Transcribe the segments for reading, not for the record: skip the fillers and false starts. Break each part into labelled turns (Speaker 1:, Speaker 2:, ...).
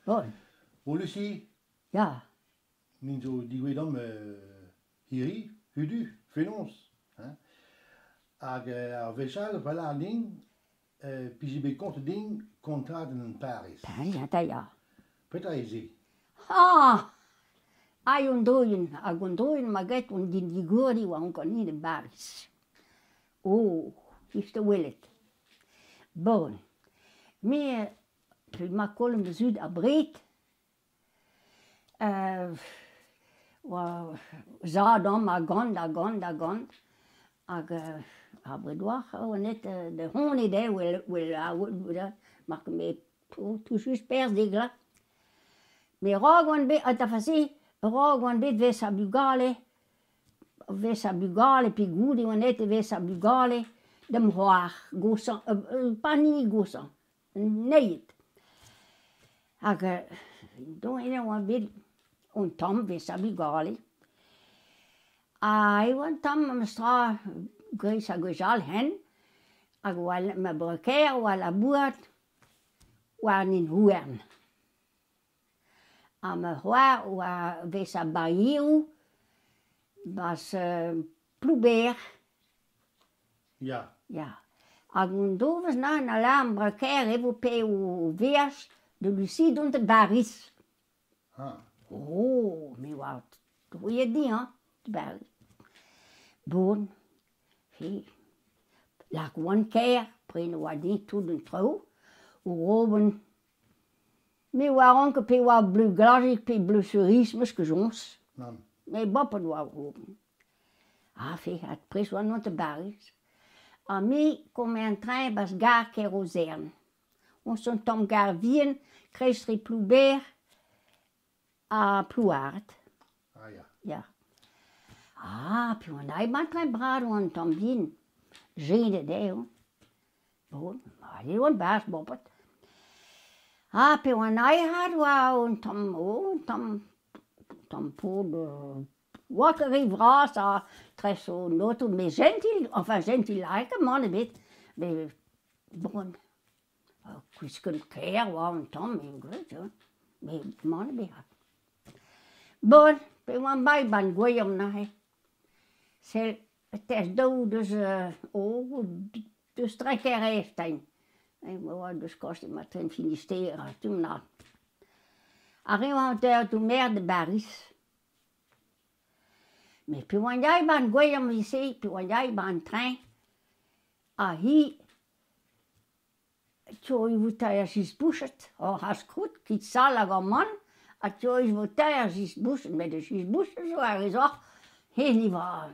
Speaker 1: Bon.
Speaker 2: Wil je zien?
Speaker 1: Ja.
Speaker 2: Niet zo, die weet dan hier, hudu, finons. We zullen wel aan ding, puis je compte ding, contrat in Paris.
Speaker 1: Paris, ja.
Speaker 2: Peter is hij.
Speaker 1: Agundoin maget un din diguri wa un conini de Paris. Oh, if the willet. Bon. Meer, ma kolm de Zuid abreed. Zadam, agond. Abredoir, net de honey there will make me tout juste pers des glas. Mais rogwan be atafasi, rogwan be vesa bugale, puis goudi on net vesa bugale, dem hoag gosan, pani gosan, nee. Don ene wan bid un tom vesa bugale. Wan tom am stra grisa gojal hen, wal me broker wal aboert, wan in huern. Am roi wa vesa baiu, was Ploubert.
Speaker 2: Ja.
Speaker 1: Ja. Agundo was na een alarm broker even peu vers de Lucie dont de Paris. Oh, mais wat. Hoe je die, hè? De Paris. Bon. Hey. Like one keer, prene wa die toe de trouw. Roben. Mais waarom que pe wa bleu glazig, pe bleu cerise, mas que jons. Mais boppen wa roben. Fait, het pris wa not de Paris. A mi kom en trein bas gar kerosene. On sont tom gar vien, kreistri Ploubert a Plouard.
Speaker 2: Ja.
Speaker 1: Ja. Puis on a ban trein brado on tom vien. Gene deo. Bon, die on baas boppet. Puis on a had wa on tom po de wakkerie vras a tres so noto, mais gentil like man bit. Mais bon, quisken keer wa on tom in goed, mais man bit. Bon, pe wan bij ban goyom na he. Sel het is dood dus trekker heeft hij. En dus kost het maar ten finisteren toen na. Arriva daar toen meer de Paris. Mais puis wan jij ban goyom ici, puis wan jij ban trein. Hi tjoi vutaya sis bushet. Has goed, kit salaga man. Tjoi vutaya sis bushet, met de sis bushet zo gezegd. Niet waar.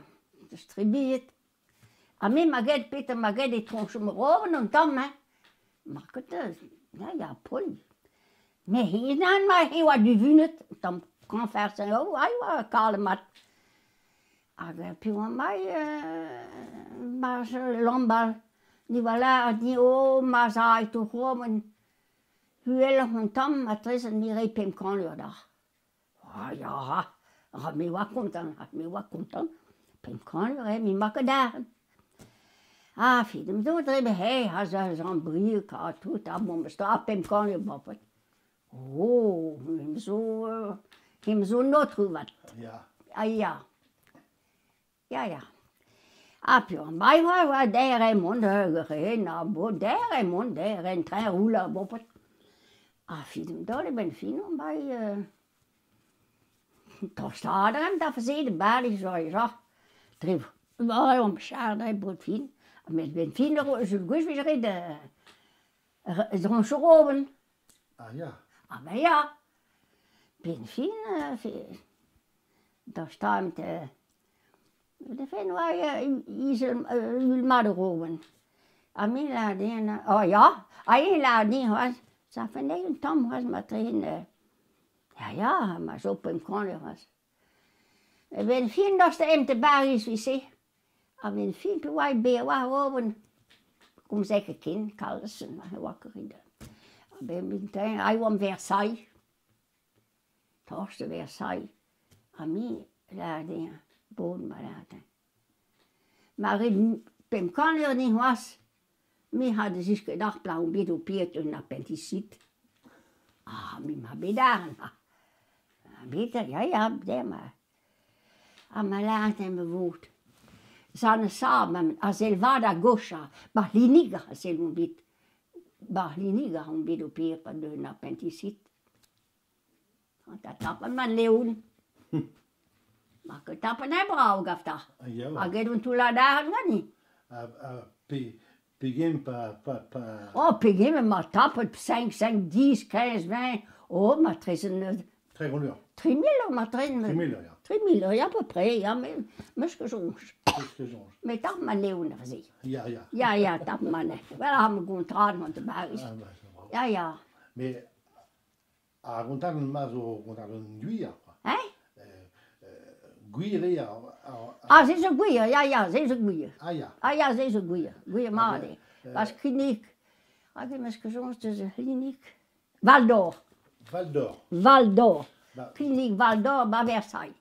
Speaker 1: Distribueert. Me maget Peter maget die tronche me roven en dan hè. Maar het ja, poli. Me hier dan maar hij wat du vunet, dan kan versen hij was kale mat. Puis on maar lombal die voilà die maar zei toch gewoon huele en dan matres en die repem kan je dag. Ja, me wat content. Pem kan je me maken daar. Fi dem zo drebe hey has zo'n brie ka tout a bom sta pem kan je boppet. Oh, hem zo notre wat.
Speaker 2: Ja.
Speaker 1: Ja. Puis on mij wa der Raymond heen na bo der Raymond der en trein roula boppet. Fi dem daar ben fin on bij toch staat er hem daar verzeden balie zo je Trif. Maar om schaar bot fin. Met ben fin zo goed wie rede. Zo'n roben.
Speaker 2: Ja.
Speaker 1: Maar ja. Ben fin daar staat de fin waar je isel maar roben. Amin la den. Ja. Hij la den was. Sa van nee Tom was maar train. Ja, maar zo op een corner was. Ben fin dat de te Paris wie ze. Ben fin pe wij be wa roben. Kom zeker kind Carlsen maar wakker in. Ben meteen hij kwam Versailles. Toch de Versailles. Ami la den bon malade. Maar in pem corner niet was. Me hadden zich gedacht blauw bid op Piet een appendicit. minä pidän. Pidän, ja, tämä. Maar lähtemme vuot. Sanne saamen, asel vada gosha, bahliniga, asel mun bit. Bahliniga hun bidu piirpa døna pentisit. Der tapper man leun. Man tapper ne braugafta.
Speaker 2: Ja,
Speaker 1: Agedun tulla dahan gani.
Speaker 2: Begin
Speaker 1: Pegge ma tappet 5, 10, 15, 20. Ma tresen
Speaker 2: 300.
Speaker 1: 3000 ma tren.
Speaker 2: 3000, ja.
Speaker 1: 3000, ja, på près, ja, men skal zongs.
Speaker 2: Seizoens.
Speaker 1: Men tapper man leun, for sig.
Speaker 2: Ja.
Speaker 1: Ja, tapper man det. Wel, har man gewoon traden van de buis. Ja.
Speaker 2: Mais à contar mais au contar guia.
Speaker 1: Hè?
Speaker 2: Guia.
Speaker 1: Ze is een goeie, ja, ze is een goeie.
Speaker 2: Ja.
Speaker 1: Ze is een goeie. Goeie maat. Was kliniek. Ik heb eens gezongen tussen kliniek. Val d'Or.
Speaker 2: Val d'Or.
Speaker 1: Kliniek Val d'Or bij Versailles.